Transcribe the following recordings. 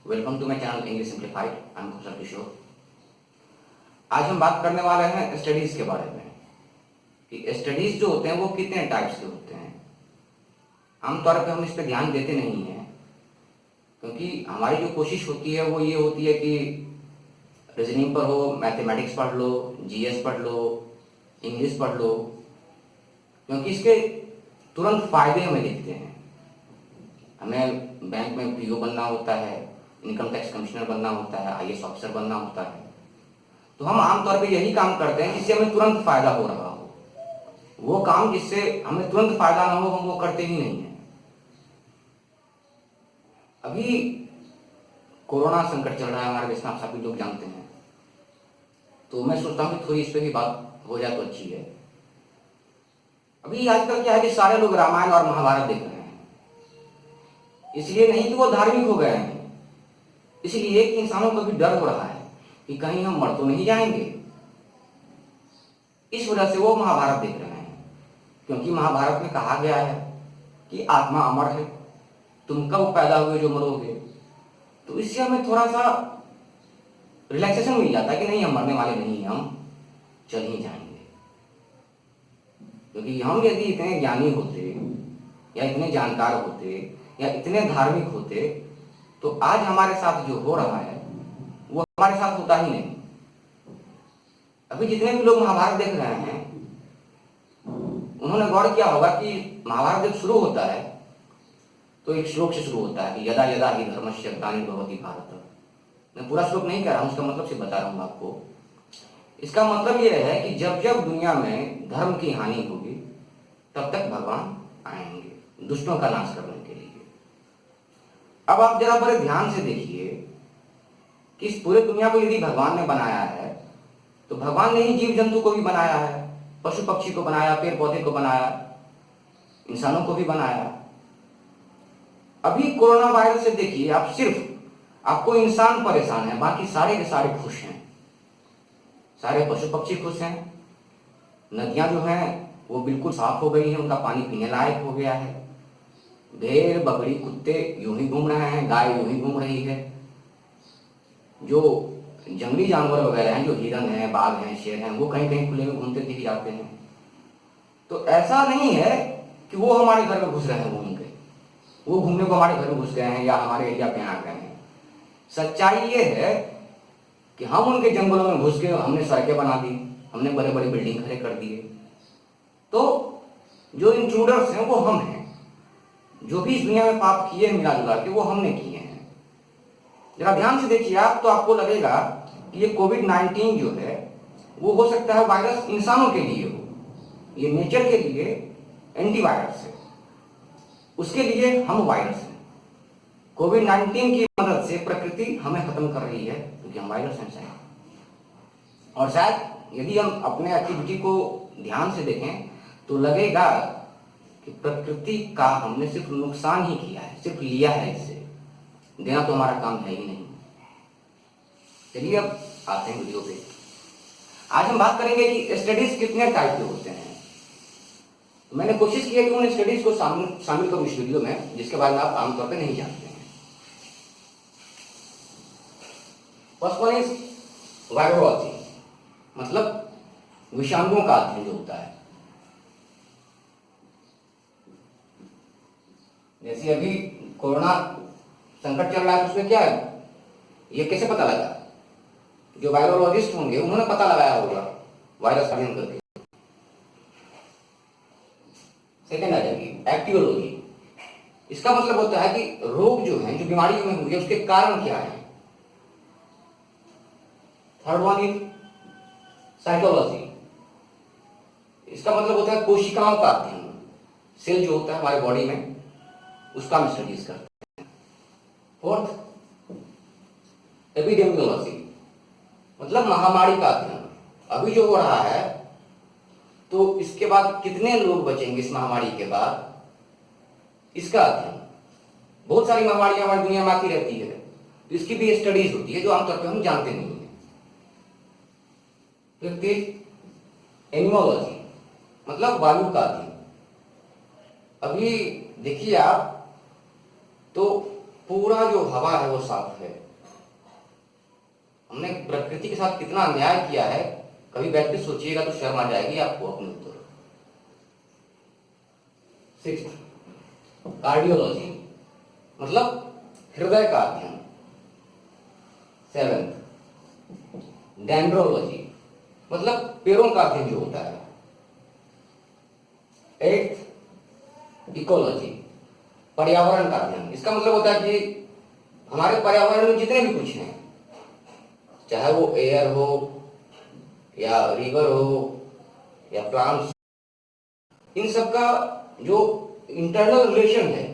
Welcome to my channel English simplified. I am Kaushal Kishore. आज हम बात करने वाले हैं स्टडीज के बारे में कि स्टडीज जो होते हैं वो कितने टाइप्स के होते हैं। आमतौर पे हम इस पर ध्यान देते नहीं हैं क्योंकि हमारी जो कोशिश होती है वो ये होती है कि रीजनिंग पर हो, मैथमेटिक्स पढ़ लो, जीएस पढ़ लो, इंग्लिश पढ़ लो, क्योंकि इसके तुरंत फायदे हमें दिखते हैं। हमें बैंक में पीओ बनना होता है, इनकम टैक्स कमिश्नर बनना होता है, आईएएस ऑफिसर बनना होता है, तो हम आमतौर पे यही काम करते हैं जिससे हमें तुरंत फायदा हो रहा हो। वो काम जिससे हमें तुरंत फायदा ना हो हम वो करते ही नहीं है। अभी कोरोना संकट चल रहा है हमारे देश में, आप सभी लोग जानते हैं, तो मैं सोचता हूँ कि थोड़ी इस पर भी बात हो जाए तो अच्छी है। अभी आजकल क्या है कि सारे लोग रामायण और महाभारत देख रहे हैं, इसलिए नहीं कि वो धार्मिक हो गए हैं, इसलिए कि इंसानों को भी डर हो रहा है कि कहीं हम मर तो नहीं जाएंगे। इस वजह से वो महाभारत देख रहे हैं, क्योंकि महाभारत में कहा गया है कि आत्मा अमर है, तुम कब पैदा हुए जो मरोगे। तो इससे हमें थोड़ा सा रिलैक्सेशन मिल जाता है कि नहीं, हम मरने वाले नहीं, हम चल ही जाएंगे। क्योंकि हम यदि इतने ज्ञानी होते या इतने जानकार होते या इतने धार्मिक होते तो आज हमारे साथ जो हो रहा है वो हमारे साथ होता ही नहीं। अभी जितने भी लोग महाभारत देख रहे हैं उन्होंने गौर किया होगा कि महाभारत जब शुरू होता है तो एक श्लोक से शुरू होता है कि यदा यदा ही धर्मस्य ग्लानिर्भवति भारत। मैं पूरा श्लोक नहीं कह रहा हूं, उसका मतलब से बता रहा हूं आपको। इसका मतलब यह है कि जब जब दुनिया में धर्म की हानि होगी तब तक भगवान आएंगे दुष्टों का नाश करने के लिए। अब आप जरा बड़े ध्यान से देखिए कि इस पूरे दुनिया को यदि भगवान ने बनाया है तो भगवान ने ही जीव जंतु को भी बनाया है, पशु पक्षी को बनाया, पेड़ पौधे को बनाया, इंसानों को भी बनाया। अभी कोरोना वायरस से देखिए आप, सिर्फ आपको इंसान परेशान है, बाकी सारे के सारे खुश हैं। सारे पशु पक्षी खुश हैं, नदियां जो हैं वो बिल्कुल साफ हो गई हैं, उनका पानी पीने लायक हो गया है। भेड़ बकरी कुत्ते यूं ही घूम रहे हैं, गाय यूं ही घूम रही है। जो जंगली जानवर वगैरह हैं, जो हिरन है, बाघ हैं, शेर हैं, वो कहीं कहीं खुले में घूमते दिख जाते हैं। तो ऐसा नहीं है कि वो हमारे घर में घुस रहे हैं, घूम के वो घूमने को हमारे घर में घुस गए हैं या हमारे एरिया पे आ गए हैं। सच्चाई ये है कि हम उनके जंगलों में घुस के हमने सड़कें बना दी, हमने बड़े बड़े बिल्डिंग खड़े कर दिए। तो जो इंट्रूडर्स हैं वो हम हैं, जो भी इस दुनिया में पाप किए मिला जुला के वो हमने किए हैं। जरा ध्यान से देखिए आप, तो आपको लगेगा कि ये कोविड-19 जो है वो हो सकता है वायरस इंसानों के लिए हो, ये नेचर के लिए एंटीवायरस है, उसके लिए हम वायरस हैं। कोविड-19 की मदद से प्रकृति हमें खत्म कर रही है क्योंकि हम वायरस हैं शायद। और शायद यदि हम अपने एक्टिविटी को ध्यान से देखें तो लगेगा कि प्रकृति का हमने सिर्फ नुकसान ही किया है, सिर्फ लिया है, इससे देना तो हमारा काम है ही नहीं। चलिए अब आते हैं वीडियो पे। आज हम बात करेंगे कि स्टडीज कितने टाइप के होते हैं। तो मैंने कोशिश की है कि उन स्टडीज को शामिल करूं इस वीडियो में जिसके बारे में आप आमतौर पर नहीं जानते हैं। फर्स्ट वन इज वायरोलॉजी, मतलब विषाणुओं का अध्ययन जो होता है। जैसे अभी कोरोना संकट चल रहा है, उसमें क्या है, ये कैसे पता लगा? जो वायरोलॉजिस्ट होंगे उन्होंने पता लगाया होगा वायरस अध्ययन करके। सेकेंड आ जाएगी एक्टियोलॉजी। इसका मतलब होता है कि रोग जो है, जो बीमारी में हुई है, उसके कारण क्या है। Third one is cytology. इसका मतलब होता है कोशिकाओं का अध्ययन, सेल जो होता है हमारे बॉडी में उसका हम स्टडीज करते हैं। फोर्थ एपिडेमियोलॉजी, मतलब महामारी का अध्ययन। अभी जो हो रहा है तो इसके बाद कितने लोग बचेंगे इस महामारी के बाद, इसका अध्ययन। बहुत सारी महामारियां हमारी दुनिया में आती रहती है, तो इसकी भी स्टडीज होती है जो आमतौर पर हम जानते नहीं है। फिफ्थ एनिमोलॉजी, मतलब वायु का अध्ययन। अभी देखिए आप, तो पूरा जो हवा है वो साफ है। हमने प्रकृति के साथ कितना अन्याय किया है, कभी बैठ के सोचिएगा तो शर्म आ जाएगी आपको अपने ऊपर। 6, कार्डियोलॉजी मतलब हृदय का अध्ययन। 7, डेंड्रोलॉजी मतलब पेड़ों का अध्ययन जो होता है। 8, इकोलॉजी पर्यावरण का अध्ययन। इसका मतलब होता है कि हमारे पर्यावरण में जितने भी कुछ हैं, चाहे वो एयर हो या रिवर हो या प्लांट्स, इन सब का जो इंटरनल रिलेशन है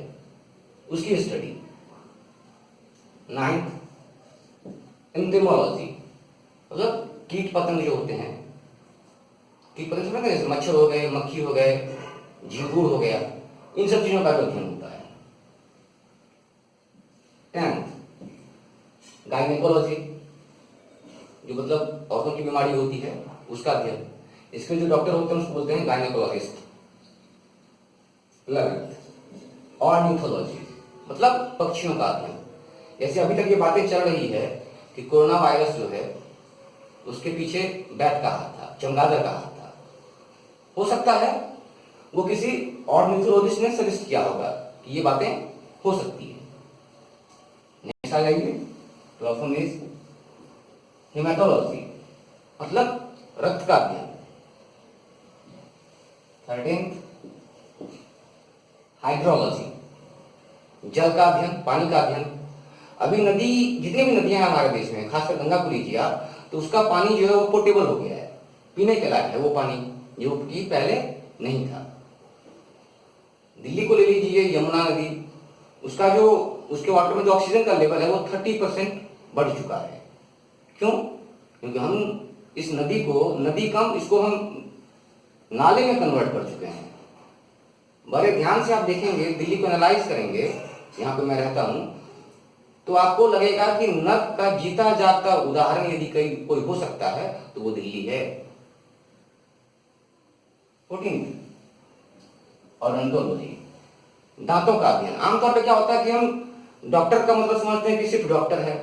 उसकी स्टडी। 9, एंथेमोलॉजी मतलब कीट पतंग जो होते हैं, कीट पतंग समझते हैं, जैसे मच्छर हो गए, मक्खी हो गए, झींगुर हो गया, इन सब चीजों का भी अध्ययन होता है। 10, गायनेकोलॉजी जो मतलब औरतों की बीमारी होती है उसका अध्ययन। इसके जो डॉक्टर होते हैं उसको बोलते हैं गायनेकोलॉजिस्ट। 11, ऑर्निथोलॉजी मतलब पक्षियों का अध्ययन। जैसे अभी तक ये बातें चल रही है कि कोरोना वायरस जो है उसके पीछे बैट का हाथ था, चमगादड़ का हाथ था। हो सकता है वो किसी ऑर्निथोलॉजिस्ट ने सजेस्ट किया होगा कि ये बातें हो सकती है। नेक्स्ट आ जाइए, 12 इज हेमेटोलॉजी मतलब रक्त का अध्ययन। 13, हाइड्रोलॉजी जल का अध्ययन, पानी का अध्ययन। अभी नदी, जितनी भी नदियां हैं हमारे देश में, खासकर गंगा को लीजिए आप, तो उसका पानी जो है वो पोर्टेबल हो गया है, पीने के लायक है वो पानी, जो कि पहले नहीं था। दिल्ली को ले लीजिए, यमुना नदी, उसका जो उसके वाटर में जो ऑक्सीजन का लेवल है वो 30% बढ़ चुका है। क्यों? क्योंकि हम इस नदी को, नदी कम, इसको हम नाले में कन्वर्ट कर चुके हैं। बड़े ध्यान से आप देखेंगे, दिल्ली को एनालाइज करेंगे, यहाँ पे मैं रहता हूं, तो आपको लगेगा कि नद का जीता जागता उदाहरण यदि कोई हो सकता है तो वो दिल्ली है। 14, ओडोंटोलॉजी दांतों का अध्ययन। आमतौर पर क्या होता है कि हम डॉक्टर का मतलब समझते हैं कि सिर्फ डॉक्टर है।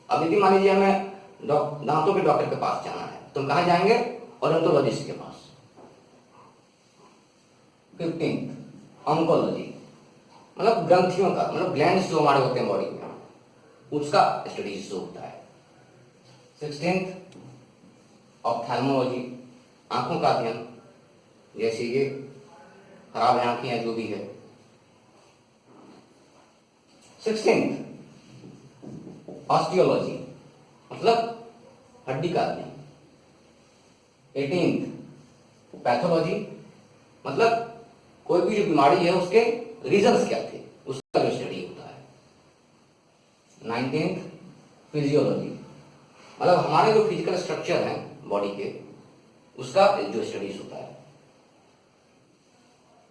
अब यदि मान लीजिए हमें दांतों के डॉक्टर के पास जाना है तो हम कहाँ जाएंगे? ओडोंटोलॉजिस्ट के पास। 15, ऑन्कोलॉजी मतलब ग्रंथियों का, मतलब ग्लैंड्स जो हमारे होते हैं बॉडी में, उसका स्टडीज जो होता है। 16, ऑप्थेल्मोलॉजी आंखों का अध्ययन, जैसे ये खराब आंखें या जो भी है। 16, ऑस्टियोलॉजी मतलब हड्डी का अध्ययन। 18, पैथोलॉजी मतलब कोई भी जो बीमारी है उसके रीजंस क्या थे, उसका जो स्टडी होता है। 19, फिजियोलॉजी मतलब हमारे जो फिजिकल स्ट्रक्चर है बॉडी के, उसका जो स्टडीज होता है।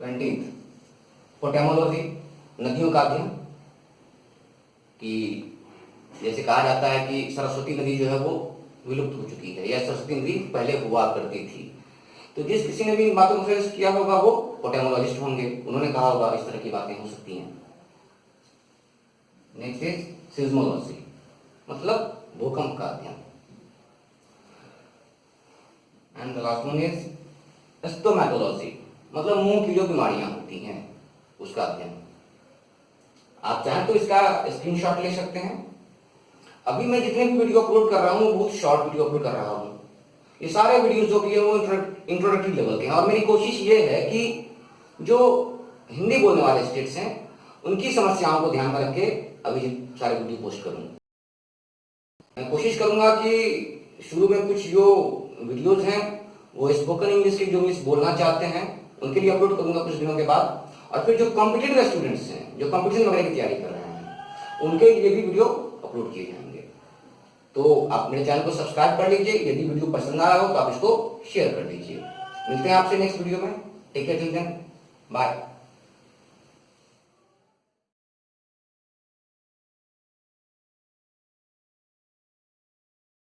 20, पोटेमोलॉजी नदियों का अध्ययन, कि जैसे कहा जाता है कि सरस्वती नदी जो है वो विलुप्त हो चुकी है, या सरस्वती नदी पहले हुआ करती थी। तो जिस किसी ने भी इन बातों को सजेस्ट किया होगा वो पोटेमोलॉजिस्ट होंगे, उन्होंने कहा होगा इस तरह की बातें हो सकती हैं। नेक्स्ट इज सिज्मोलॉजी मतलब भूकंप का अध्ययन। And the last one is stomatology मतलब मुंह की जो बीमारियां होती हैं उसका अध्ययन। आप चाहें तो इसका स्क्रीनशॉट ले सकते हैं। अभी मैं जितने भी वीडियो अपलोड कर रहा हूँ वो बहुत शॉर्ट वीडियो अपलोड कर रहा हूँ। ये सारे वीडियोस जो भी है वो इंट्रोडक्टरी लेवल के हैं, और मेरी कोशिश ये है कि जो हिंदी बोलने वाले स्टेट्स हैं उनकी समस्याओं को ध्यान में रख के अभी सारे वीडियो पोस्ट करूँ। मैं कोशिश करूंगा कि शुरू में कुछ जो वीडियोस हैं वो स्पोकन इंग्लिश के जो मिस बोलना चाहते हैं उनके लिए अपलोड करूंगा कुछ दिनों के बाद, और फिर जो कॉम्पिटिटिव स्टूडेंट्स हैं जो कंपटीशन वगैरह की तैयारी कर रहे हैं उनके लिए भी वीडियो अपलोड किए जाएंगे। तो आप मेरे चैनल को सब्सक्राइब कर लीजिए, यदि वीडियो पसंद आ रहा हो तो आप इसको शेयर कर दीजिए। मिलते हैं आपसे नेक्स्ट वीडियो में। Take care till then, bye.